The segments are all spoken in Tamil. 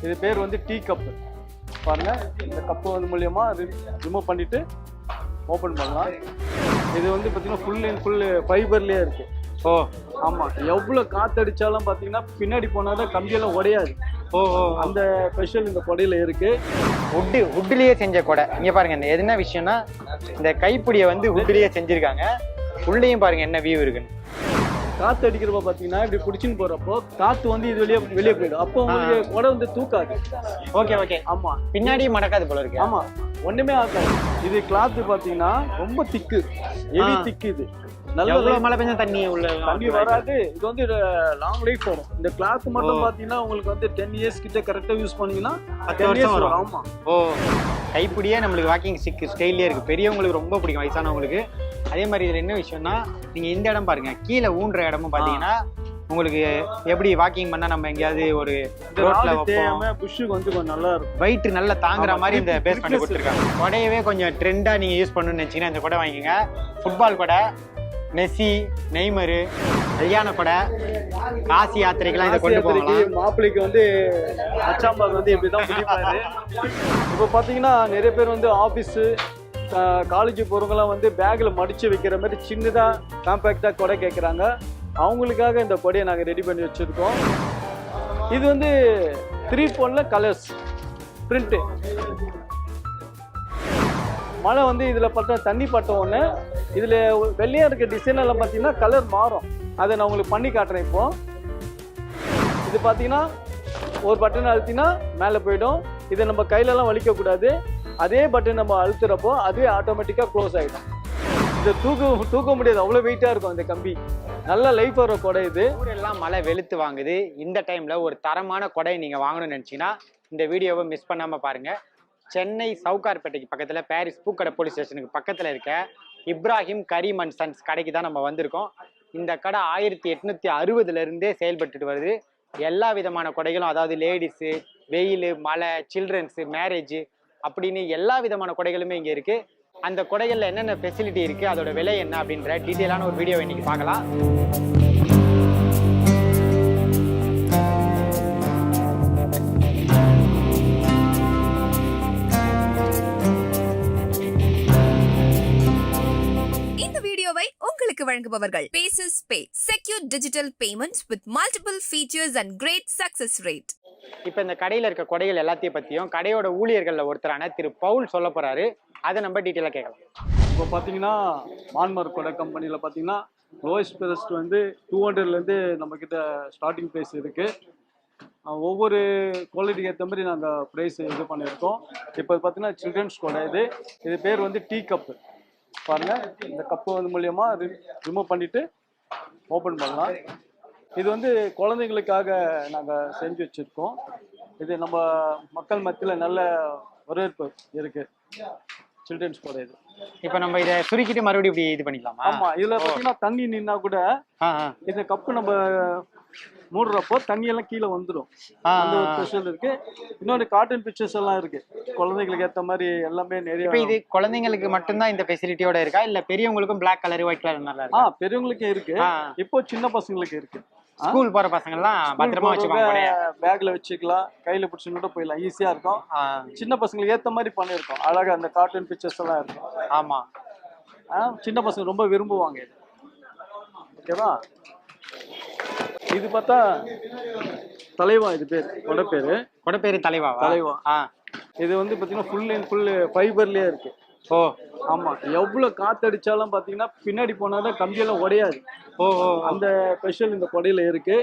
இது பேர் வந்து டீ கப்பு. பாருங்க, இந்த கப்பு வந்து மூலியமா ரிமூவ் பண்ணிட்டு ஓப்பன் பண்ணலாம். இது வந்து பார்த்தீங்கன்னா ஃபுல் அண்ட் ஃபுல் ஃபைபர்லேயே இருக்கு. ஓ ஆமாம், எவ்வளோ காற்றடிச்சாலும் பார்த்தீங்கன்னா பின்னாடி போனால் தான் கம்பியெல்லாம் உடையாது. ஓ அந்த ஸ்பெஷல் இந்த கொடையில் இருக்கு. வுட்லேயே செஞ்ச கொடை. இங்கே பாருங்க, இந்த என்ன விஷயம்னா இந்த கைப்பிடியை வந்து வுட்லேயே செஞ்சுருக்காங்க. உள்ளேயும் பாருங்க என்ன வியூ இருக்குன்னு. காற்று அடிக்கிறப்ப பார்த்தீங்கன்னா இப்படி பிடிச்சின்னு போகிறப்போ காற்று வந்து இது வெளியே போயிடும். அப்போ உங்களுக்கு கொடை வந்து தூக்காது. Okay okay. ஆமாம், பின்னாடியும் மடக்காது போல இருக்கு. ஆமாம், ஒன்றுமே ஆகாது. இது கிளாத்து பார்த்தீங்கன்னா ரொம்ப திக்கு, ஹெவி திக்கு. இது நல்ல மழை பெஞ்சா தண்ணி வராது. இது வந்து லாங் லைஃப் வரும். இந்த கிளாத் மட்டும் பாத்தீங்கன்னா உங்களுக்கு வந்து 10 இயர்ஸ் கிட்ட கரெக்டா யூஸ் பண்ணீங்கன்னா 10 இயர்ஸ் வரும். ஆமா. ஓ, கைப்பிடியே நம்மளுக்கு வாக்கிங் ஸ்டிக் ஸ்டைல்லே இருக்கு. பெரியவங்களுக்கு ரொம்ப பிடிக்கும், வயசானவங்களுக்கு. அதே மாதிரி இதுல என்ன விஷயம்னா, நீங்க இந்த இடம் பாருங்க, கீழே ஊன்ற இடமும் பாத்தீங்கன்னா உங்களுக்கு எப்படி வாக்கிங் பண்ணா நம்ம எங்கேயாவது ஒரு ரோட்ல புஷ்ஷுக்கு வந்து கொஞ்சம் நல்லா இருக்கும். வெயிட் நல்லா தாங்குற மாதிரி இந்த பேஸ் பண்ணி கொடுத்துருக்காங்க. கொடையவே கொஞ்சம் ட்ரெண்டா நீங்க யூஸ் பண்ணணும்னு நினைச்சீங்கன்னா இந்த கொடை வாங்கிக்கோங்க. ஃபுட்பால் கொடை, மெஸ்ஸி, நெய்மரு, கல்யாண கொடை, காசி யாத்திரைக்கெல்லாம் இதை கொண்டு போகலாம். மாப்பிள்ளைக்கு வந்து அச்சாம்பாக்கு வந்து இப்படிதான் பிடிப்பாரு. இப்போ பார்த்தீங்கன்னா நிறைய பேர் வந்து ஆஃபீஸு காலேஜ் போகிறவங்களாம் வந்து பேக்கில் மடித்து வைக்கிற மாதிரி சின்னதாக காம்பேக்டாக கொடை கேட்குறாங்க. அவங்களுக்காக இந்த கொடையை நாங்கள் ரெடி பண்ணி வச்சுருக்கோம். இது வந்து 3 கலர்ஸ் பிரிண்ட்டு. மழை வந்து இதில் பட்ட தண்ணி பட்ட உடனே இதில் வெள்ளையாக இருக்க டிசைன் எல்லாம் பார்த்தீங்கன்னா கலர் மாறும். அதை நான் உங்களுக்கு பண்ணி காட்டுறேன். இப்போ இது பார்த்தீங்கன்னா ஒரு பட்டன் அழுத்தினா மேலே போயிடும். இதை நம்ம கையிலலாம் வலிக்கக்கூடாது. அதே பட்டன் நம்ம அழுத்துறப்போ அதுவே ஆட்டோமேட்டிக்காக க்ளோஸ் ஆகிடும். இதை தூக்க முடியாது, அவ்வளோ வெயிட்டாக இருக்கும் இந்த கம்பி. நல்ல லைஃப் வர கொடை இது. ஊரெல்லாம் மழை வெளுத்து வாங்குது. இந்த டைமில் ஒரு தரமான கொடையை நீங்கள் வாங்கணும்னு நினச்சிங்கன்னா இந்த வீடியோவை மிஸ் பண்ணாமல் பாருங்கள். சென்னை சவுகார்பேட்டைக்கு பக்கத்தில் பாரிஸ் பூக்கடை போலீஸ் ஸ்டேஷனுக்கு பக்கத்தில் இருக்க இப்ராஹிம் கரீம் அண்ட் சன்ஸ் கடைக்கு தான் நம்ம வந்திருக்கோம். இந்த கடை 1860 செயல்பட்டுட்டு வருது. எல்லா விதமான கொடைகளும், அதாவது லேடிஸு, வெயில், மழை, சில்ட்ரன்ஸு, மேரேஜ் அப்படின்னு எல்லா விதமான கொடைகளுமே இங்கே இருக்குது. அந்த கொடைகளில் என்னென்ன ஃபெசிலிட்டி இருக்குது, அதோட விலை என்ன அப்படின்ற டீட்டெயிலான ஒரு வீடியோ இன்னைக்கு பார்க்கலாம். உங்களுக்கு வழங்குபவர்கள் Paces Pay, secure digital payments with multiple features and great success rate. இப்போ இந்த கடையில் இருக்க கொடைகள் எல்லாத்தையும் பற்றியும் கடையோட ஊழியர்களில் ஒருத்தரான திரு பவுல் சொல்ல போறாரு. அதை நம்ம டீட்டெயிலாக கேட்கலாம். இப்போ பார்த்தீங்கன்னா மான்மார் கொடை கம்பெனியில் பார்த்தீங்கன்னா லோயஸ்ட் ப்ரைஸ் வந்து 200லேருந்து நம்மக்கிட்ட ஸ்டார்டிங் ப்ரைஸ் இருக்குது. ஒவ்வொரு குவாலிட்டிக்கு ஏற்ற மாதிரி நாங்கள் ப்ரைஸ் இது பண்ணியிருக்கோம். இப்போ பார்த்தீங்கன்னா சில்ட்ரன்ஸ் கொடை. இது பேர் வந்து டீ கப்பு. பாருங்க, இந்த கப்பு வந்து மூலியமா ரிமூவ் பண்ணிட்டு ஓப்பன் பண்ணலாம். இது வந்து குழந்தைங்களுக்காக நாங்கள் செஞ்சு வச்சிருக்கோம். இது நம்ம மக்கள் மத்தியில் நல்ல வரவேற்பு இருக்கு. சில்ட்ரன்ஸ் கூட இது. இப்போ நம்ம இதை சுருக்கிட்டு மறுபடியும் இப்படி இது பண்ணிக்கலாமா? ஆமா, இதுல பார்த்தீங்கன்னா தண்ணி நின்னா கூட இந்த கப்பு நம்ம மூடுறப்போ தண்ணி எல்லாம் கீழே வந்துடும். அந்த ஒரு ஸ்பெஷல் இருக்கு. இன்னொரு காட்டன் பிக்சர்ஸ் எல்லாம் இருக்கு, குழந்தைங்களுக்கு ஏற்ற மாதிரி எல்லாமே நிறைய. இப்போ இது குழந்தைங்களுக்கு மட்டும்தான் இந்த ஃபெசிலிட்டியோட இருக்கா, இல்ல பெரியவங்களுக்கும் பிளாக் கலர் ஒயிட் கலர் நல்லா இருக்கா? பெரியவங்களுக்கும் இருக்கு. இப்போ சின்ன பசங்களுக்கு இருக்கு. ஸ்கூல் போற பசங்க எல்லாம் பத்திரமா வச்சுப்பாங்க, பேக்ல வச்சுக்கலாம், கையில பிடிச்சுட்டு போயிடலாம், ஈஸியா இருக்கும். சின்ன பசங்களுக்கு ஏத்த மாதிரி பண்ணிருக்கோம். அழகா அந்த கார்ட்டூன் பிக்சர்ஸ் எல்லாம் இருக்கும். ஆமா, சின்ன பசங்க ரொம்ப விரும்புவாங்க இது. ஓகேவா? இது பார்த்தா தலைவா. இது பேர் கொடை பேரு தலைவா. இது வந்து பாத்தீங்கன்னா ஃபுல் அண்ட் ஃபுல் ஃபைபர்லயே இருக்கு. ஓ ஆமா, எவ்வளவு காத்தடிச்சாலும் பாத்தீங்கன்னா பின்னாடி போனாதான் கம்பியெல்லாம் உடையாது. அந்த ஸ்பெஷல் இந்த கொடையில இருக்கு.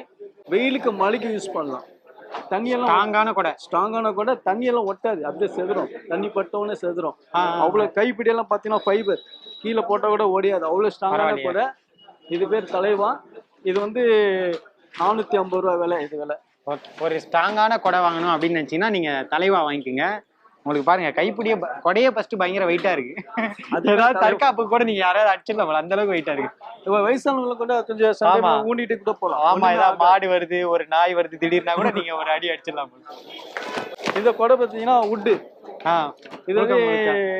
வெயிலுக்கு மழைக்கு யூஸ் பண்ணலாம். தண்ணியெல்லாம் ஸ்ட்ராங்கான கொடை, தண்ணியெல்லாம் ஒட்டாது, அப்படியே செதுரும். தண்ணி பட்டவுடனே செதுரும். அவ்வளவு கைப்பிடியெல்லாம் பாத்தீங்கன்னா ஃபைபர், கீழே போட்டா கூட ஒடையாது, அவ்வளவு ஸ்ட்ராங்கான கொடை. இது பேர் தலைவா. இது வந்து 450 ரூபா விலை. இது விலை. ஒரு ஸ்ட்ராங்கான கொடை வாங்கணும் அப்படின்னு நினைச்சீங்கன்னா நீங்க தலைவா வாங்கிக்கோங்க. உங்களுக்கு பாருங்க, கைப்பிடிய கொடையே ஃபர்ஸ்ட் பயங்கர வெயிட்டா இருக்கு. அது ஏதாவது தற்காப்பு கூட நீங்க யாராவது அடிச்சிடலாம், அந்த அளவுக்கு வெயிட்டா இருக்கு. வயசானவங்களை கூட கொஞ்சம் ஊண்டிட்டு கூட போகலாம். ஆமா, ஏதாவது மாடு வருது, ஒரு நாய் வருது திடீர்னா கூட நீங்க ஒரு அடி அடிச்சிடலாம். இந்த கொடை பார்த்தீங்கன்னா உட்டு. இது வந்து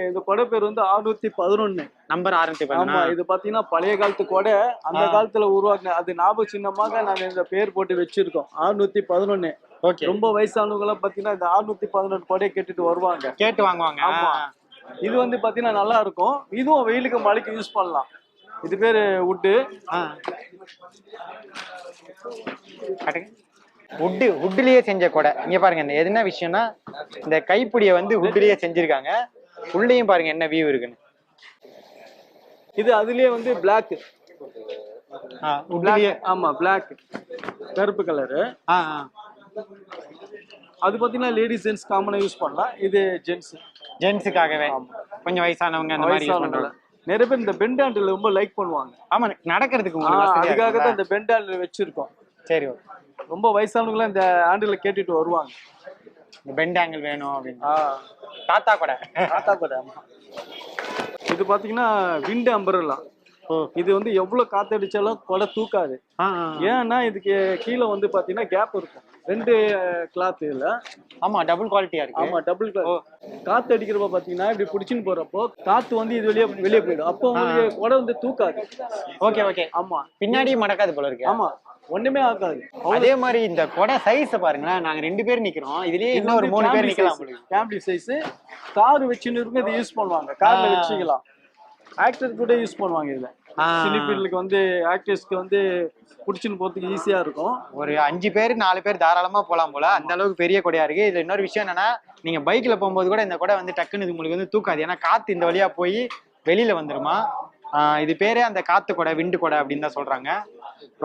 இந்த கொடை பேர் வந்து 611 நம்பர் 611. ஆமா, இது பாத்தீங்கன்னா பழைய காலத்து கொடை, அந்த காலத்துல உருவாக்குன அது ஞாபக சின்னமாக நாங்க இந்த பேர் போட்டு வச்சிருக்கோம். 611. ஓகே. ரொம்ப வயசானவங்க எல்லாம் பாத்தீங்கன்னா இந்த 611 கொடையை கேட்டுட்டு வருவாங்க. கேட்டு வாங்குவாங்க. ஆமா. இது வந்து பாத்தீங்கன்னா நல்லா இருக்கும். இதுவும் வெயிலுக்கு மழைக்கு யூஸ் பண்ணலாம். இது பேரு வுட்டு. வுட்லயே செஞ்ச கொடை. இங்க பாருங்க, இந்த என்ன விஷயம்னா இந்த கைப்பிடியை வந்து வுட்லயே செஞ்சிருக்காங்க. உள்ளேயும் பாருங்க என்ன வியூ இருக்குன்னு. இது அதுலயே வந்து பிளாக். ஆமா, பிளாக், கருப்பு கலரு. அது பாத்தீங்கன்னா லேடிஸ் ஜென்ஸ் காமனா யூஸ் பண்ணலாம். இது ஜென்ஸுக்காகவே கொஞ்சம் வயசானவங்க அந்த மாதிரி யூஸ் பண்றாங்க. நிறைய பேர் இந்த பெண்ட் ஹேண்டில் ரொம்ப லைக் பண்ணுவாங்க. ஆமா, நடக்கிறதுக்கு அதுக்காக தான் இந்த பெண்ட் ஹேண்டில் வச்சிருக்கோம். சரி. ரொம்ப வயசானவங்க இந்த ஹேண்டில் கேட்டுட்டு வருவாங்க. இந்த பெண்ட் ஆங்கிள் வேணும் அப்படின்னு. தாத்தா கொடை. இது பாத்தீங்கன்னா விண்ட் அம்பரல்லா. இது வந்து எவ்வளவு காத்து அடிச்சாலும் கொடை தூக்காது. ஏன்னா இதுக்கு கீழே வந்து பாத்தீங்கன்னா கேப் இருக்கும். 2 கிளாத் இல்ல. ஆமா, டபுள் குவாலிட்டியா இருக்கு. ஆமா, டபுள் கிளாத். காத்து அடிக்கிறப்ப பாத்தீங்கன்னா இப்படி புடிச்சுன்னு போறப்போ காத்து வந்து இது வெளியே போயிடும். அப்போ உங்களுக்கு கொடை வந்து தூக்காது. ஓகே. ஆமா, பின்னாடி மடக்காது போல இருக்கு. ஆமா, ஒண்ணுமே ஆகாது. அதே மாதிரி இந்த கொடை சைஸ் பாருங்களேன். நாங்க 2 பேர் நிக்கிறோம். இதுலயே இன்னொரு 3 பேர் நிக்கலாம். Family size. கார் வச்சுன்னு இருக்கு, இது யூஸ் பண்ணுவாங்க. கார்ல வச்சுக்கலாம். ஆக்டர் கூட யூஸ் பண்ணுவாங்க. இதுல சிலிபீலுக்கு வந்து ஆக்டர்ஸ்க்கு வந்து புடிச்சுன்னு போறதுக்கு ஈஸியா இருக்கும். ஒரு 5 பேர் 4 பேர் தாராளமா போலாம் போல, அந்த அளவுக்கு பெரிய கொடையா இருக்கு. இதுல இன்னொரு விஷயம் என்னன்னா, நீங்க பைக்ல போகும்போது கூட இந்த கொடை வந்து டக்குன்னு உங்களுக்கு வந்து தூக்காது. ஏன்னா காத்து இந்த வழியா போய் வெளியில வந்துருமா. இது பேரே அந்த காத்து கொடை, விண்டு கொடை அப்படின்னு தான் சொல்றாங்க.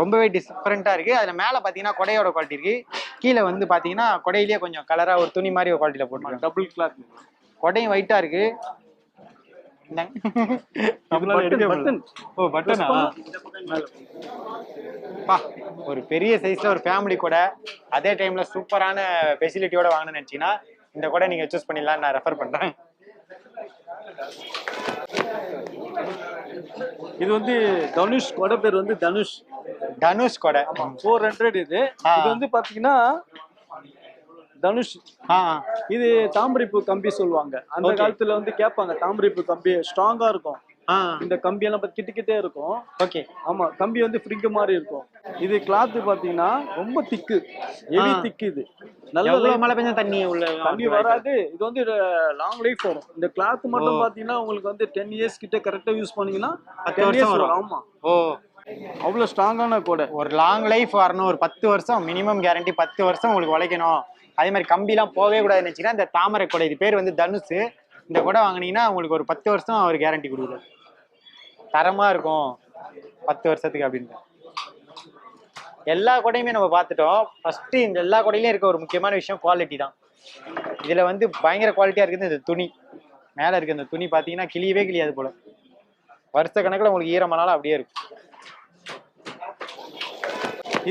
ரொம்பவே டிஃபரெண்டா இருக்கு. அதுல மேல பாத்தீங்கன்னா கொடையோட குவாலிட்டி இருக்கு. கீழே வந்து பாத்தீங்கன்னா கொடையிலேயே கொஞ்சம் கலரா ஒரு துணி மாதிரி ஒரு குவாலிட்டியில போட்டுருக்காங்க. Double cloth. கொடையும் ஒயிட்டா இருக்கு. ஒரு பெரிய சைஸ்ல ஒரு ஃபேமிலி கொடை, அதே டைம்ல சூப்பரான ஃபெசிலிட்டியோட வாங்கணும்னு நினைச்சீங்கன்னா இந்த கொடை நீங்க சூஸ் பண்ணிடலாம். நான் ரெஃபர் பண்றேன். இது வந்து தனுஷ் கொடை, பேர் வந்து தனுஷ் கொடை. 400. இது வந்து பாத்தீங்கன்னா தனுஷ். இது தாமரைப்பூ கம்பி சொல்லுவாங்க. அந்த காலத்துல வந்து கேட்பாங்க, தாமரைப்பூ கம்பி ஸ்ட்ராங்கா இருக்கும். இந்த கம்பி எல்லாம் கிட்டே இருக்கும். ஓகே. ஆமா, கம்பி வந்து ஃப்ரிங்க மாதிரி இருக்கும். இது கிளாத் பாத்தீங்கன்னா ரொம்ப திக்கு, ஹெவி திக்கு. இது நல்ல மழை பெஞ்சா தண்ணி வராது. இது வந்து லாங் லைஃப் வரும். இந்த கிளாத் மட்டும் பாத்தீங்கன்னா உங்களுக்கு வந்து 10 இயர்ஸ் கிட்ட கரெக்டா யூஸ் பண்ணீங்கன்னா 10 இயர்ஸ் வரும். ஆமா, அவ்வளவு ஸ்ட்ராங்கான கொடை. ஒரு லாங் லைஃப் வரணும். ஒரு 10 வருஷம் மினிமம் கேரண்டி. 10 வருஷம் உங்களுக்கு உழைக்கணும். அதே மாதிரி கம்பிலாம் போகவே கூடாதுன்னு நினைச்சீங்கன்னா இந்த தாமரை கொடை, இது பேர் வந்து தனுஷ். இந்த கொடை வாங்கினீங்கன்னா உங்களுக்கு ஒரு 10 வருஷம் அவர் கேரண்டி கொடுக்குறாரு. தரமா இருக்கும் 10 வருஷத்துக்கு அப்படின்னு. எல்லா கொடையுமே நம்ம பார்த்துட்டோம். ஃபர்ஸ்ட் இந்த எல்லா கொடையிலையும் இருக்க ஒரு முக்கியமான விஷயம் குவாலிட்டி தான். இதுல வந்து பயங்கர குவாலிட்டியா இருக்குது இந்த துணி. மேல இருக்கு இந்த துணி பாத்தீங்கன்னா கிளியாது போல. வருஷ கணக்குல உங்களுக்கு ஈரமானாலும் அப்படியே இருக்கும்.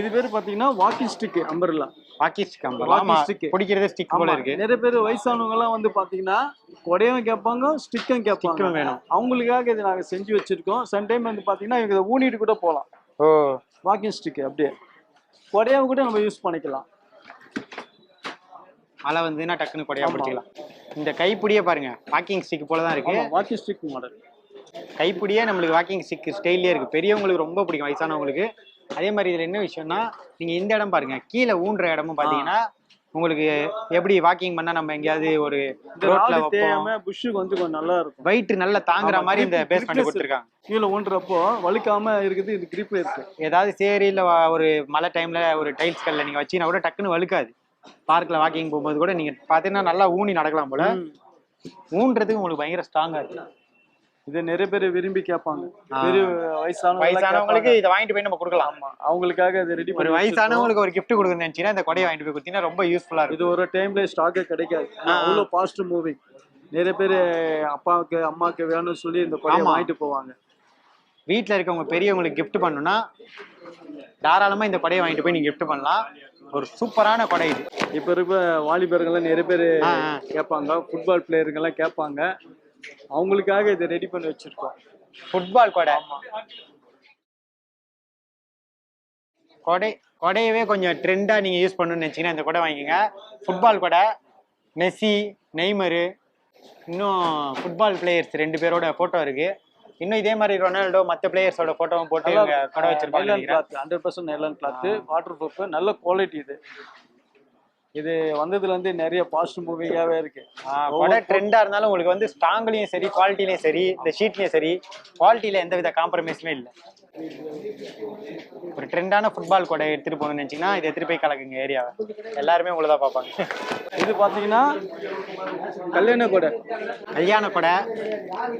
இது பேர் பாத்தீங்கன்னா வாக்கிங் ஸ்டிக் அம்பர்லா. பிடிக்கிறது ஸ்டிக் போல இருக்கு. நிறைய பேர் வயசானவங்க எல்லாம் வந்து பாத்தீங்கன்னா கொடையும் கேட்பாங்க, ஸ்டிக்கும் கேட்பாங்க. வேணும். அவங்களுக்காக இதை நாங்க செஞ்சு வச்சிருக்கோம். சம் டைம் வந்து பாத்தீங்கன்னா இதை ஊனிட்டு கூட போகலாம். வாக்கிங் ஸ்டிக் அப்படியே கொடையாவும் கூட நம்ம யூஸ் பண்ணிக்கலாம். மழை வந்துன்னா டக்குன்னு கொடையா பிடிச்சிக்கலாம். இந்த கைப்பிடியே பாருங்க, வாக்கிங் ஸ்டிக் போலதான் இருக்கு. வாக்கிங் ஸ்டிக் மாடல் கைப்பிடியே நம்மளுக்கு வாக்கிங் ஸ்டிக் ஸ்டைல்லே இருக்கு. பெரியவங்களுக்கு ரொம்ப பிடிக்கும், வயசானவங்களுக்கு. அதே மாதிரி இதுல என்ன விஷயம்னா, நீங்க இந்த இடம் பாருங்க, கீழே ஊன்ற இடமும் பாத்தீங்கன்னா உங்களுக்கு எப்படி வாக்கிங் பண்ணா நம்ம எங்கேயாவது ஒரு ரோட்ல புஷ்ஷுக்கு வந்து கொஞ்சம் நல்லா இருக்கும். வெயிட் நல்லா தாங்குற மாதிரி இந்த பேஸ்மெண்ட் கொடுத்துருக்காங்க. கீழே ஊன்றப்போ வலிக்காம இருக்குது. இது கிரிப் இருக்கு. ஏதாவது சேரி இல்ல ஒரு மழை டைம்ல ஒரு டைல்ஸ் கல்ல நீங்க வச்சீங்கன்னா கூட டக்குன்னு வலுக்காது. பார்க்ல வாக்கிங் போகும்போது கூட நீங்க பாத்தீங்கன்னா நல்லா ஊனி நடக்கலாம் போல. ஊன்றதுக்கு உங்களுக்கு பயங்கர ஸ்ட்ராங்கா இருக்கு. இது நிறைய பேர் விரும்பி கேட்பாங்க. பெரிய வயசானவங்களுக்கு இதை வாங்கிட்டு போய் நம்ம கொடுக்கலாம். அவங்களுக்காக இது ரெடி ஒரு வயசானவங்களுக்கு ஒரு கிஃப்ட் கொடுக்கணும்னு நினைச்சீங்கன்னா இந்த கொடையை வாங்கிட்டு போய் கொடுத்தீங்கன்னா ரொம்ப யூஸ்ஃபுல்லா இருக்கும். இது ஒரு டைம்ல ஸ்டாக்கே கிடைக்காது. அவ்வளவு ஃபாஸ்ட் மூவிங். நிறைய பேர் அப்பாவுக்கு அம்மாவுக்கு வேணும்னு சொல்லி இந்த கொடையை வாங்கிட்டு போவாங்க. வீட்டுல இருக்கவங்க பெரியவங்களுக்கு கிஃப்ட் பண்ணணும்னா தாராளமா இந்த கொடையை வாங்கிட்டு போய் நீங்க கிஃப்ட் பண்ணலாம். ஒரு சூப்பரான கொடை இது. இப்ப இருக்க வாலிபர்கள்லாம் நிறைய பேர் கேட்பாங்க, ஃபுட்பால் பிளேயருங்கெல்லாம் கேட்பாங்க. அவங்களுக்காக இதை ரெடி பண்ணி வச்சிருக்கோம். ஃபுட்பால் கொடை. கொடையவே கொஞ்சம் ட்ரெண்டா நீங்க யூஸ் பண்ணணும்னு நினைச்சீங்கன்னா இந்த கொடை வாங்கிக்கோங்க. ஃபுட்பால் கொடை. மெஸ்ஸி, நெய்மரு, இன்னும் ஃபுட்பால் பிளேயர்ஸ் 2 பேரோட போட்டோ இருக்கு. இன்னும் இதே மாதிரி ரொனால்டோ மற்ற பிளேயர்ஸோட போட்டோவும் போட்டு கொடை வச்சிருப்பாங்க. 100% நைலான் கிளாத், வாட்டர் ப்ரூஃப், நல்ல குவாலிட்டி. இது இது வந்ததுலேருந்து நிறைய பாசிட்டிவ் மூவிங்காகவே இருக்குது. கொடை ட்ரெண்டாக இருந்தாலும் உங்களுக்கு வந்து ஸ்ட்ராங்லையும் சரி குவாலிட்டிலையும் சரி இந்த ஷீட்லையும் சரி குவாலிட்டியில் எந்தவித காம்ப்ரமைஸுமே இல்லை. ஒரு ட்ரெண்டான ஃபுட்பால் கொடை எடுத்துகிட்டு போகணும்னு நினச்சிங்கன்னா இதை எடுத்துகிட்டு போய் கலக்குங்க ஏரியாவை, எல்லாருமே உங்களை தான் பார்ப்பாங்க. இது பார்த்தீங்கன்னா கல்யாண கொடை. கல்யாண கொடை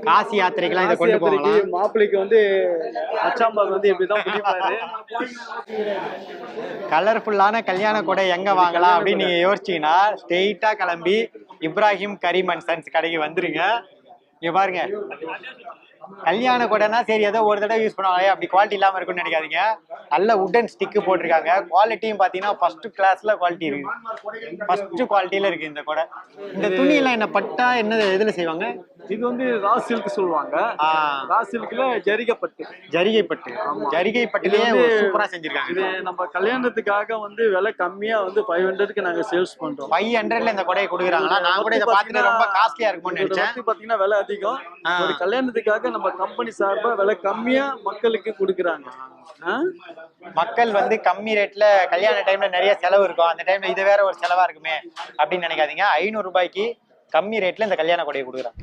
காசி யாத்திரைக்கெல்லாம் இதை கொண்டு போகலாம். மாப்பிள்ளைக்கு வந்து அச்சாம்பார் வந்து இப்படி தான் பிடிப்பாரு. கலர்ஃபுல்லான கல்யாண கொடை எங்க வாங்கலாம் அப்படின்னு நீங்க யோசிச்சீங்கன்னா ஸ்ட்ரெயிட்டா கிளம்பி இப்ராஹிம் கரீம் அண்ட் சன்ஸ் கடைக்கு வந்துருங்க. இங்க பாருங்க, கல்யாண கொடைனா சரி ஏதோ ஒரு தடவை யூஸ் பண்ணுவாங்க, அப்படி குவாலிட்டி இல்லாம இருக்குன்னு நினைக்காதீங்க. நல்ல உட்டன் ஸ்டிக்கு போட்டிருக்காங்க. குவாலிட்டியும் பாத்தீங்கன்னா ஃபர்ஸ்ட் கிளாஸ்ல குவாலிட்டி இருக்கு, ஃபர்ஸ்ட் குவாலிட்டியில இருக்கு இந்த கொடை. இந்த துணி எல்லாம் என்ன பட்டா என்ன எதுல செய்வாங்க? இது வந்து ரா சில்க் சொல்லுவாங்க. ரா சில்க்ல ஜரிகைப்பட்டு. ஜரிகைப்பட்டு, ஜரிகைப்பட்டுலயே சூப்பரா செஞ்சிருக்காங்க. இது நம்ம கல்யாணத்துக்காக வந்து விலை கம்மியா வந்து 500க்கு நாங்க சேல்ஸ் பண்றோம். 500ல இந்த கொடையை கொடுக்குறாங்களா? நான் கூட இதை பார்த்துட்டு ரொம்ப காஸ்ட்லியா இருக்கும்னு நினைச்சேன். பாத்தீங்கன்னா விலை அதிகம். ஒரு கல்யாணத்துக்காக நம்ம கம்பெனி சார்பா விலை கம்மியா மக்களுக்கு கொடுக்குறாங்க. மக்கள் வந்து கம்மி ரேட்ல கல்யாண டைம்ல நிறைய செலவு இருக்கும், அந்த டைம்ல இது வேற ஒரு செலவா இருக்குமே அப்படின்னு நினைக்காதீங்க. 500 ரூபாய்க்கு கம்மி ரேட்ல இந்த கல்யாண கொடையை கொடுக்குறாங்க.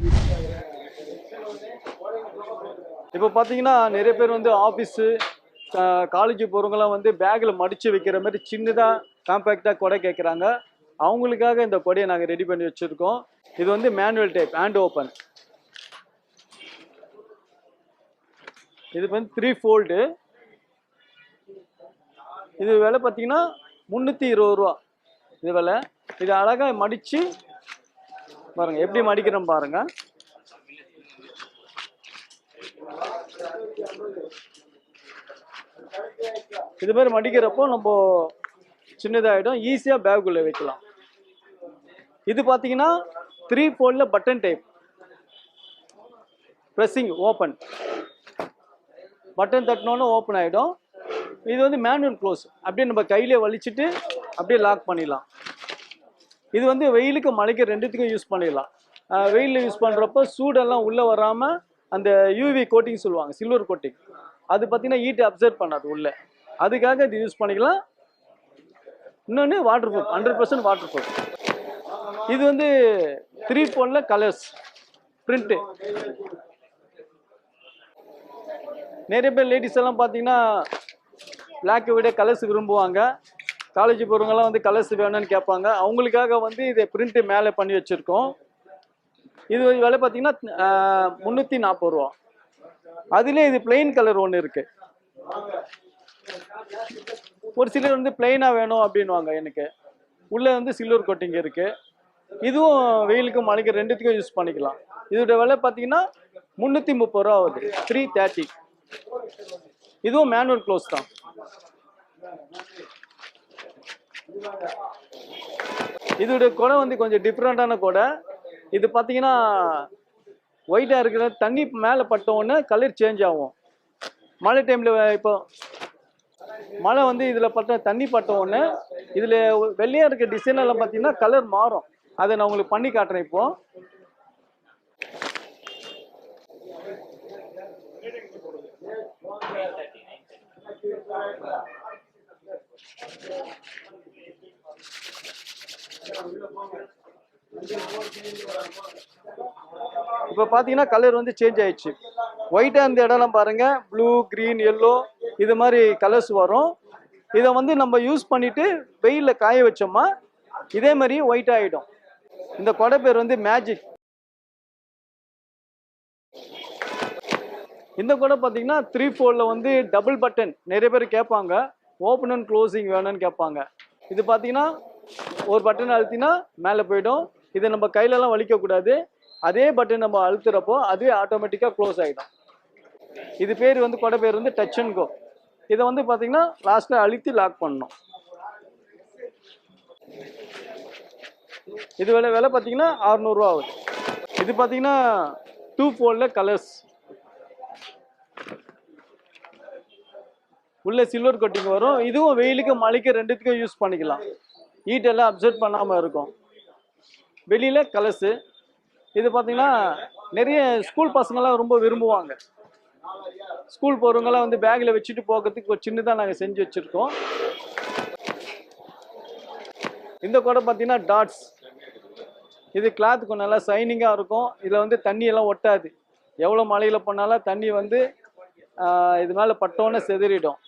இப்போ பார்த்தீங்கன்னா நிறைய பேர் வந்து ஆஃபீஸு காலேஜ் போகிறவங்களாம் வந்து பேக்கில் மடித்து வைக்கிற மாதிரி சின்னதாக காம்பேக்டாக கொடை கேட்குறாங்க. அவங்களுக்காக இந்த கொடையை நாங்கள் ரெடி பண்ணி வச்சுருக்கோம். இது வந்து மேனுவல் டைப், ஹேண்ட் ஓப்பன். இது வந்து 3 ஃபோல்டு. இது விலை பார்த்தீங்கன்னா 320 ரூபா இது விலை. இது அழகாக மடித்து பாருங்கள், எப்படி மடிக்கிறோம் பாருங்கள். இது மாதிரி மடிக்கிறப்போ நம்ம சின்னதாகிடும், ஈஸியாக பேக்குள்ளே வைக்கலாம். இது பார்த்தீங்கன்னா 3 ஃபோல்டில் button type. Pressing open, button தட்டினோன்னு ஓப்பன் ஆகிடும். இது வந்து மேனுவல் க்ளோஸ், அப்படியே நம்ம கையிலே வலிச்சுட்டு அப்படியே லாக் பண்ணிடலாம். இது வந்து வெயிலுக்கு மழைக்கு ரெண்டுத்துக்கும் யூஸ் பண்ணிடலாம். வெயிலில் யூஸ் பண்ணுறப்போ சூடெல்லாம் உள்ளே வராமல் அந்த யூவி கோட்டிங் சொல்லுவாங்க, சில்வர் கோட்டிங், அது பார்த்தீங்கன்னா ஹீட்டை அப்சர்வ் பண்ணாது உள்ளே, அதுக்காக இது யூஸ் பண்ணிக்கலாம். இன்னொன்று வாட்டர் ப்ரூஃப், 100% வாட்டர் ப்ரூஃப். இது வந்து 3 ஃபோல்டில் கலர்ஸ் பிரிண்ட்டு. நிறைய பேர் லேடிஸ் எல்லாம் பார்த்தீங்கன்னா பிளாக்கை விட கலர்ஸ் விரும்புவாங்க. காலேஜ் போகிறவங்கலாம் வந்து கலர்ஸ் வேணும்னு கேட்பாங்க. அவங்களுக்காக வந்து இதை பிரிண்ட்டு மேலே பண்ணி வச்சுருக்கோம். இது விலை பார்த்தீங்கன்னா 340 ரூபா. அதுலேயே இது பிளெயின் கலர் ஒன்று இருக்குது. ஒரு சிலர் வந்து பிளெயினாக வேணும் அப்படின்வாங்க. எனக்கு உள்ளே வந்து சில்வர் கோட்டிங் இருக்குது. இதுவும் வெயிலுக்கும் மழைக்கு ரெண்டுத்துக்கும் யூஸ் பண்ணிக்கலாம். இதோட விலை பார்த்தீங்கன்னா 330 ரூபா ஆகுது, 330. இதுவும் மேனுவல் க்ளோஸ் தான். இதோட கொடை வந்து கொஞ்சம் டிஃப்ரெண்ட்டான கொடை. இது பார்த்தீங்கன்னா ஒயிட்டாக இருக்கிற தண்ணி மேலே பட்டோன்னு கலர் சேஞ்ச் ஆகும். மழை டைமில் இப்போ மழை வந்து இதில் பட்ட தண்ணி பட்டோன்னு இதில் வெள்ளையாக இருக்க டிசைன் எல்லாம் பார்த்தீங்கன்னா கலர் மாறும். அதை நான் உங்களுக்கு பண்ணி காட்டுறேன். இப்போ இப்போ பார்த்தீங்கன்னா கலர் வந்து சேஞ்ச் ஆயிடுச்சு. ஒயிட்டாக இருந்த இடம்லாம் பாருங்க, ப்ளூ, க்ரீன், எல்லோ இது மாதிரி கலர்ஸ் வரும். இதை வந்து நம்ம யூஸ் பண்ணிட்டு வெயிலில் காய வச்சோமா இதே மாதிரி ஒயிட் ஆகிடும். இந்த கொடை பேர் வந்து மேஜிக். இந்த கொடை பார்த்தீங்கன்னா 3 ஃபோல்டில் வந்து டபுள் பட்டன். நிறைய பேர் கேட்பாங்க, ஓப்பன் அண்ட் க்ளோசிங் வேணும்னு கேட்பாங்க. இது பார்த்தீங்கன்னா ஒரு பட்டன் அழுத்தினா மேலே போயிடும். இதை நம்ம கையிலலாம் வலிக்கக்கூடாது. அதே பட்டன் நம்ம அழுத்துறப்போ அதுவே ஆட்டோமேட்டிக்காக க்ளோஸ் ஆகிடும். இது பேர் வந்து கொடை பேர் வந்து டச் அண்ட் கோ. இதை வந்து பார்த்தீங்கன்னா லாஸ்ட்டில் அழுத்தி லாக் பண்ணணும். இது விலை பார்த்தீங்கன்னா 600 ரூபா ஆகுது. இது பார்த்தீங்கன்னா 2 ஃபோல்டில் கலர்ஸ். உள்ள சில்வர் கோட்டிங் வரும். இதுவும் வெயிலுக்கு மழைக்கு ரெண்டுத்துக்கும் யூஸ் பண்ணிக்கலாம். ஹீட்டெல்லாம் அப்சர்வ் பண்ணாமல் இருக்கும். வெளியில் கலர்ஸு. இது பார்த்தீங்கன்னா நிறைய ஸ்கூல் பசங்கள்லாம் ரொம்ப விரும்புவாங்க. ஸ்கூல் போகிறவங்களாம் வந்து பேக்கில் வச்சுட்டு போகிறதுக்கு ஒரு சின்னதாக நாங்கள் செஞ்சு வச்சுருக்கோம். இந்த கொடை பார்த்தீங்கன்னா டாட்ஸ். இது கிளாத்துக்கு நல்லா ஷைனிங்காக இருக்கும். இதில் வந்து தண்ணியெல்லாம் ஒட்டாது. எவ்வளோ மழையில் பண்ணாலும் தண்ணி வந்து இது மேலே பட்டோன்னே செதறிடும்.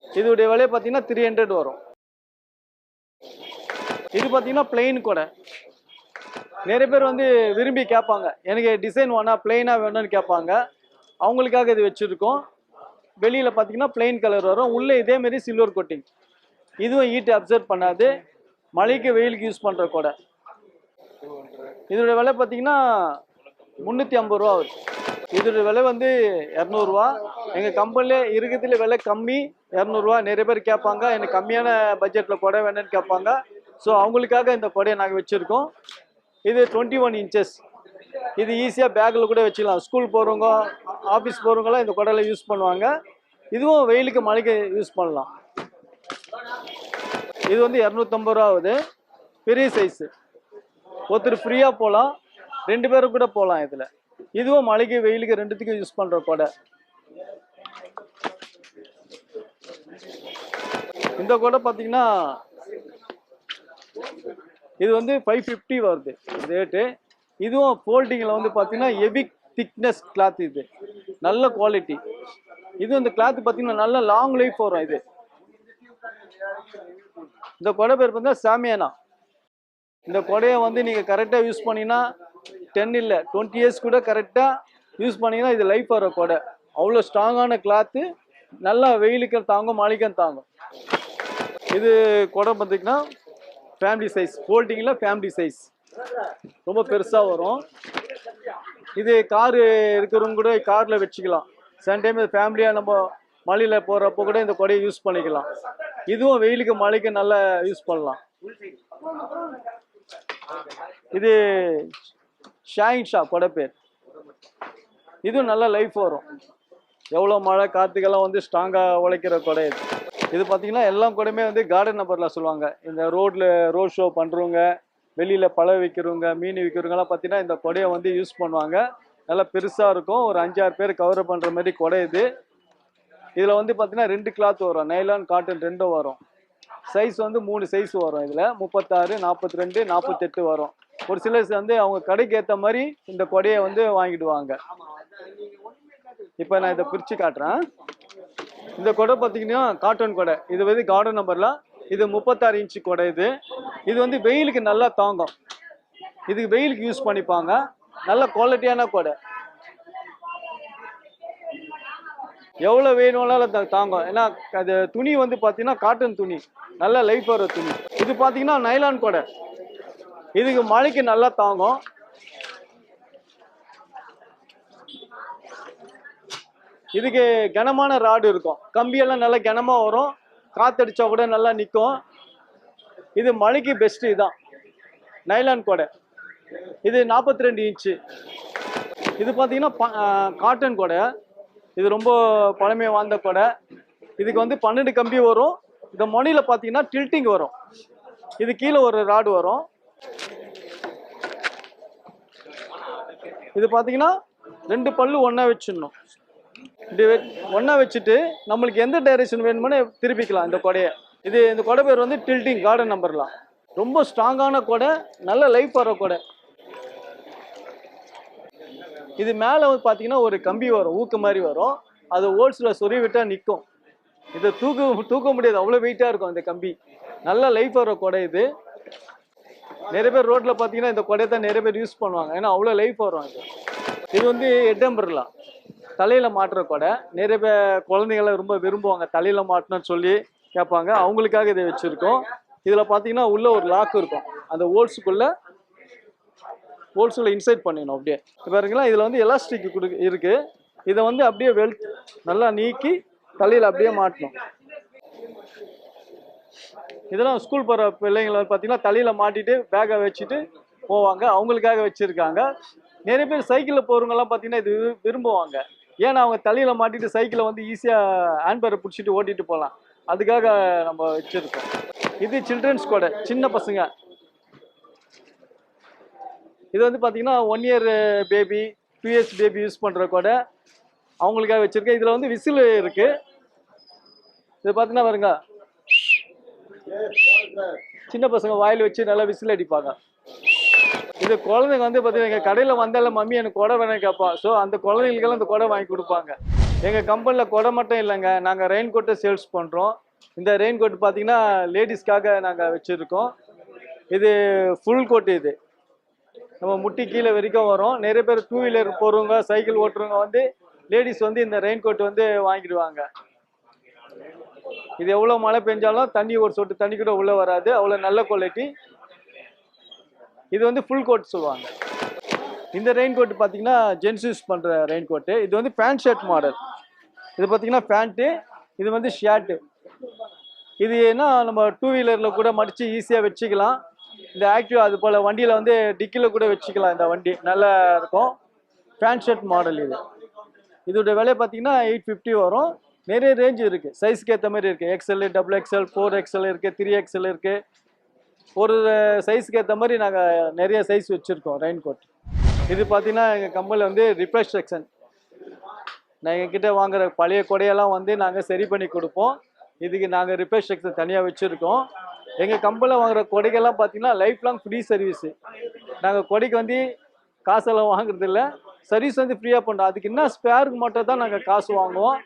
இதோடைய விலை பார்த்தீங்கன்னா 300 வரும். இது பார்த்தீங்கன்னா பிளெயின் கொடை. நிறைய பேர் வந்து விரும்பி கேட்பாங்க, எனக்கு டிசைன் வேணா பிளெயினாக வேணும்னு கேட்பாங்க. அவங்களுக்காக இது வச்சுருக்கோம். வெளியில் பார்த்தீங்கன்னா பிளெயின் கலர் வரும். உள்ளே இதேமாரி சில்வர் கோட்டிங். இதுவும் ஹீட் அப்சர்வ் பண்ணாது. மழைக்கு வெயிலுக்கு யூஸ் பண்ணுற கொடை. இதோட விலை பார்த்தீங்கன்னா 350 ரூபா ஆகுது. இதோட விலை வந்து 200 ரூபா. எங்கள் கம்பெனிலே இருக்கிறதுல விலை கம்மி 200 ரூபா. நிறைய பேர் கேட்பாங்க, எனக்கு கம்மியான பட்ஜெட்டில் கொடை வேணும்னு கேட்பாங்க. ஸோ அவங்களுக்காக இந்த கொடையை நாங்கள் வச்சுருக்கோம். இது 21 இன்ச்சஸ். இது ஈஸியாக பேக்கில் கூட வச்சுக்கலாம். ஸ்கூல் போகிறவங்க, ஆஃபீஸ் போகிறவங்களாம் இந்த கொடையில் யூஸ் பண்ணுவாங்க. இதுவும் வெயிலுக்கு மழைக்கு யூஸ் பண்ணலாம். இது வந்து 250 ரூபா ஆகுது. பெரிய சைஸு. ஒருத்தர் ஃப்ரீயாக போகலாம், 2 பேரும் கூட போகலாம் இதில். இதுவும் மழைக்கு வெயிலுக்கு ரெண்டுத்துக்கும் யூஸ் பண்ணுற கொடை. இந்த கொடை பார்த்தீங்கன்னா இது வந்து 550 வருது ரேட்டு. இதுவும் ஃபோல்டிங்கில் வந்து பார்த்தீங்கன்னா ஹெவி திக்னஸ் கிளாத். இது நல்ல குவாலிட்டி. இது இந்த கிளாத் பார்த்தீங்கன்னா நல்ல லாங் லைஃப் வரும். இது இந்த கொடை பேர் பார்த்தீங்கன்னா சாமியானா. இந்த கொடையை வந்து நீங்கள் கரெக்டாக யூஸ் பண்ணிங்கன்னா 10 இல்லை 20 இயர்ஸ் கூட கரெக்டாக யூஸ் பண்ணிங்கன்னா இது லைஃப் வர கொடை. அவ்வளோ ஸ்ட்ராங்கான கிளாத்து. நல்லா வெயிலுக்கு தாங்கும், மழைக்கும் தாங்கும். இது கொடை பார்த்தீங்கன்னா ஃபேமிலி சைஸ். ஃபோல்டிங்கில் ஃபேமிலி சைஸ். ரொம்ப பெருசாக வரும். இது காரு இருக்கிறவங்க கூட காரில் வச்சுக்கலாம். சில டைம் ஃபேமிலியாக நம்ம மழையில் போகிறப்போ கூட இந்த கொடையை யூஸ் பண்ணிக்கலாம். இதுவும் வெயிலுக்கு மழைக்கு நல்லா யூஸ் பண்ணலாம். இது ஷாயின் ஷா கொடை பேர். இதுவும் நல்ல லைஃப் வரும். எவ்வளோ மழை காற்றுக்கெல்லாம் வந்து ஸ்ட்ராங்காக உழைக்கிற கொடை இது. இது பார்த்தீங்கன்னா எல்லா கொடையுமே வந்து கார்டன் நம்பரில் சொல்லுவாங்க. இந்த ரோட் ஷோ பண்ணுறவங்க, வெளியில் பழம் விற்கிறவங்க, மீன் விற்கிறவங்கலாம் பார்த்தீங்கன்னா இந்த கொடையை வந்து யூஸ் பண்ணுவாங்க. நல்லா பெருசாக இருக்கும். ஒரு 5-6 பேர் கவர் பண்ணுற மாதிரி கொடை இது. இதில் வந்து பார்த்தீங்கன்னா 2 கிளாத் வரும். நைலான், காட்டன் 2 வரும். சைஸ் வந்து 3 சைஸ் வரும். இதில் 36, 42, 48 வரும். ஒரு சிலர் வந்து அவங்க கடைக்கு ஏற்ற மாதிரி இந்த கொடையை வந்து வாங்கிடுவாங்க. இப்போ நான் இதை பிரித்து காட்டுறேன். இந்த கொடை பார்த்தீங்கன்னா காட்டன் கொடை. இது வந்து கார்டன் நம்பரில். இது 36 இன்ச்சு கொடை. இது வந்து வெயிலுக்கு நல்லா தாங்கும். இதுக்கு வெயிலுக்கு யூஸ் பண்ணிப்பாங்க. நல்ல குவாலிட்டியான கொடை. எவ்வளோ வேணும்னாலும் தாங்கும். ஏன்னா அது துணி வந்து பார்த்தீங்கன்னா காட்டன் துணி. நல்ல லைஃப் வர துணி. இது பார்த்தீங்கன்னா நைலான் கொடை. இதுக்கு மழைக்கு நல்லா தாங்கும். இதுக்கு கனமான ராடு இருக்கும். கம்பியெல்லாம் நல்லா கனமாக வரும். காற்றடிச்சா கூட நல்லா நிற்கும். இது மழைக்கு பெஸ்ட்டு. இதுதான் நைலான் கொடை. இது 42 இன்ச்சு. இது பார்த்தீங்கன்னா காட்டன் கொடை. இது ரொம்ப பழமை வாழ்ந்த கொடை. இதுக்கு வந்து 12 கம்பி வரும். இந்த மொனியில் பார்த்தீங்கன்னா டில்ட்டிங் வரும். இது கீழே ஒரு ராடு வரும். இது பார்த்தீங்கன்னா 2 பல்லு ஒன்றா வச்சிடணும். இப்படி ஒன்றா வச்சுட்டு நம்மளுக்கு எந்த டைரக்ஷன் வேணுமோன்னு திருப்பிக்கலாம் இந்த கொடையை. இந்த கொடை பேர் வந்து டில்ட்டிங் கார்டன் நம்பர்லாம். ரொம்ப ஸ்ட்ராங்கான கொடை. நல்ல லைஃப் வர கொடை. இது மேலே வந்து பார்த்தீங்கன்னா ஒரு கம்பி வரும். ஊக்கு மாதிரி வரும். அது ஓல்ஸில் சொறி விட்டால் நிற்கும். இதை தூக்க முடியாது. அவ்வளோ வெயிட்டாக இருக்கும் இந்த கம்பி. நல்ல லைஃப் வர கொடை இது. நிறைய பேர் ரோட்டில் பார்த்தீங்கன்னா இந்த கொடையை தான் நிறைய பேர் யூஸ் பண்ணுவாங்க. ஏன்னா அவ்வளோ லைஃப் வரும். இது வந்து எட்டம்பர்லா தலையில் மாட்டுற கொடை. நிறைய பேர் குழந்தைங்களாம் ரொம்ப விரும்புவாங்க. தலையில் மாட்டணும்னு சொல்லி கேட்பாங்க. அவங்களுக்காக இதை வச்சுருக்கோம். இதில் பார்த்தீங்கன்னா உள்ளே ஒரு லாக் இருக்கும். அந்த ஹோல்ஸுக்குள்ளே இன்சைட் பண்ணிடணும். அப்படியே பாருங்களா. இதில் வந்து எலாஸ்டிக் இருக்குது. இதை வந்து அப்படியே நல்லா நீக்கி தலையில் அப்படியே மாட்டணும். இதெல்லாம் ஸ்கூல் போகிற பிள்ளைங்களை பார்த்தீங்கன்னா தலையில் மாட்டிட்டு பேக்கை வச்சுட்டு போவாங்க. அவங்களுக்காக வச்சுருக்காங்க. நிறைய பேர் சைக்கிளில் போகிறவங்கலாம் பார்த்தீங்கன்னா இது விரும்புவாங்க. ஏன்னா அவங்க தலையில் மாட்டிட்டு சைக்கிளை வந்து ஈஸியாக ஹேண்ட்பேரை பிடிச்சிட்டு ஓட்டிகிட்டு போகலாம். அதுக்காக நம்ம வச்சுருக்கோம். இது சில்ட்ரன்ஸ் கொடை. சின்ன பசங்க. இது வந்து பார்த்தீங்கன்னா 1 year baby, 2 years baby use பண்ணுற கொடை. அவங்களுக்காக வச்சுருக்கேன். இதில் வந்து விசில் இருக்குது. இது பார்த்தீங்கன்னா பாருங்க. சின்ன பசங்க வாயில் வச்சு நல்லா விசில் அடிப்பாங்க. இது குழந்தைங்க வந்து பார்த்தீங்கன்னா எங்கள் கடையில் வந்தால மம்மி எனக்கு கொடை வேணும் கேட்பா. ஸோ அந்த குழந்தைங்களுக்கெல்லாம் அந்த கொடை வாங்கி கொடுப்பாங்க. எங்கள் கம்பெனியில் கொடை மட்டும் இல்லைங்க, நாங்கள் ரெயின் கோட்டை சேல்ஸ் பண்ணுறோம். இந்த ரெயின் கோட் பார்த்தீங்கன்னா லேடிஸ்க்காக நாங்கள் வச்சுருக்கோம். இது ஃபுல் கோட். இது நம்ம முட்டி கீழே வரைக்கும் வரும். நிறைய பேர் 2 வீலர் போகிறவங்க, சைக்கிள் ஓட்டுறவங்க வந்து லேடிஸ் வந்து இந்த ரெயின் கோட் வந்து வாங்கிடுவாங்க. இது எவ்வளோ மழை பெஞ்சாலும் தண்ணி ஒரு சொட்டு தண்ணி கூட உள்ளே வராது, அவ்வளோ நல்ல குவாலிட்டி. இது வந்து ஃபுல் கோட் சொல்லுவாங்க. இந்த ரெயின் கோட் பார்த்தீங்கன்னா ஜென்ஸ் யூஸ் பண்ணுற ரெயின் கோட்டு. இது வந்து பேண்ட் ஷர்ட் மாடல். இது பார்த்தீங்கன்னா பேண்ட்டு, இது வந்து ஷர்ட்டு. இது ஏன்னா நம்ம 2 வீலரில் கூட மடித்து ஈஸியாக வச்சுக்கலாம். இந்த ஆக்டிவா அது போல் வண்டியில் வந்து டிக்கியில் கூட வச்சுக்கலாம். இந்த வண்டி நல்லா இருக்கும். பேண்ட் ஷர்ட் மாடல் இது. இதோட விலை பார்த்தீங்கன்னா 850 வரும். நிறைய ரேஞ்ச் இருக்குது, சைஸ்க்கு ஏற்ற மாதிரி இருக்குது. XL, XXL, 4XL இருக்குது, 3XL இருக்குது. ஒரு சைஸுக்கு ஏற்ற மாதிரி நாங்கள் நிறைய சைஸ் வச்சுருக்கோம் ரெயின் கோட். இது பார்த்தீங்கன்னா எங்கள் கம்பெனியில் வந்து ரிஃப்ரெஷ் செக்ஷன். நான் எங்ககிட்ட வாங்குகிற பழைய கொடையெல்லாம் வந்து நாங்கள் சரி பண்ணி கொடுப்போம். இதுக்கு நாங்கள் ரிப்பேர் செக்ஷன் தனியாக வச்சுருக்கோம். எங்கள் கம்பெனியில் வாங்குகிற கொடைகள்லாம் பார்த்தீங்கன்னா லைஃப் லாங் ஃப்ரீ சர்வீஸு. நாங்கள் கொடைக்கு வந்து காசெல்லாம் வாங்குறதில்ல, சர்வீஸ் வந்து ஃப்ரீயாக பண்ணுறோம். அதுக்கு என்ன ஸ்பேருக்கு மட்டும் தான் நாங்கள் காசு வாங்குவோம்.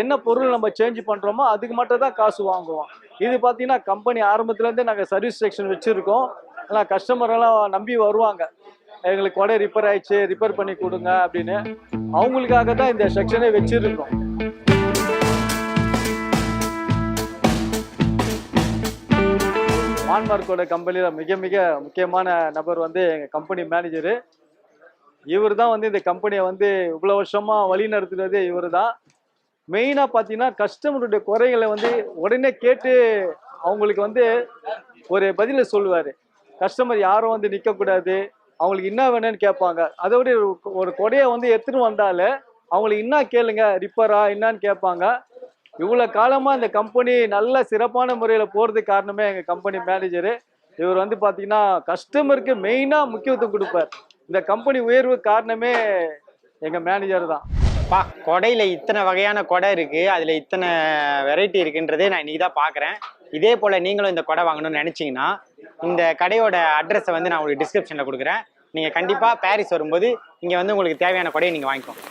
என்ன பொருள் நம்ம சேஞ்ச் பண்ணுறோமோ அதுக்கு மட்டும் தான் காசு வாங்குவோம். இது பார்த்தீங்கன்னா கம்பெனி ஆரம்பத்துலேருந்தே நாங்கள் சர்வீஸ் செக்ஷன் வச்சுருக்கோம். ஆனால் கஸ்டமரெல்லாம் நம்பி வருவாங்க, எங்களுக்கு கொடை ரிப்பேர் ஆயிடுச்சு, ரிப்பேர் பண்ணி கொடுங்க அப்படின்னு. அவங்களுக்காக தான் இந்த செக்ஷனே வச்சுருக்கோம். மான்மார்க்கோட கம்பெனியில் மிக மிக முக்கியமான நபர் வந்து எங்கள் கம்பெனி மேனேஜரு. இவர் தான் வந்து இந்த கம்பெனியை வந்து இவ்வளோ வருஷமாக வழி நடத்துறது இவர் தான். மெயினாக பார்த்தீங்கன்னா கஸ்டமருடைய குறைகளை வந்து உடனே கேட்டு அவங்களுக்கு வந்து ஒரு பதிலை சொல்லுவார். கஸ்டமர் யாரும் வந்து நிற்கக்கூடாது, அவங்களுக்கு என்ன வேணும்னு கேட்பாங்க. அதை விட ஒரு கொடையை வந்து எடுத்துகிட்டு வந்தாலே அவங்களுக்கு என்ன கேளுங்க, ரிப்பரா என்னான்னு கேட்பாங்க. இவ்வளோ காலமாக இந்த கம்பெனி நல்ல சிறப்பான முறையில் போகிறதுக்கு காரணமே எங்கள் கம்பெனி மேனேஜரு. இவர் வந்து பார்த்தீங்கன்னா கஸ்டமருக்கு மெயினாக முக்கியத்துவம் கொடுப்பார். இந்த கம்பெனி உயர்வு காரணமே எங்கள் மேனேஜர் தான். கொடையில் இத்தனை வகையான கொடை இருக்குது, அதில் இத்தனை வெரைட்டி இருக்குன்றதே நான் இன்றைக்கி தான் பார்க்குறேன். இதே போல் நீங்களும் இந்த கொடை வாங்கணும்னு நினச்சிங்கன்னா இந்த கடையோட அட்ரஸை வந்து நான் உங்களுக்கு டிஸ்கிரிப்ஷனில் கொடுக்குறேன். நீங்கள் கண்டிப்பாக பாரிஸ் வரும்போது இங்கே வந்து உங்களுக்கு தேவையான கொடையை நீங்கள் வாங்கிக்கோங்க.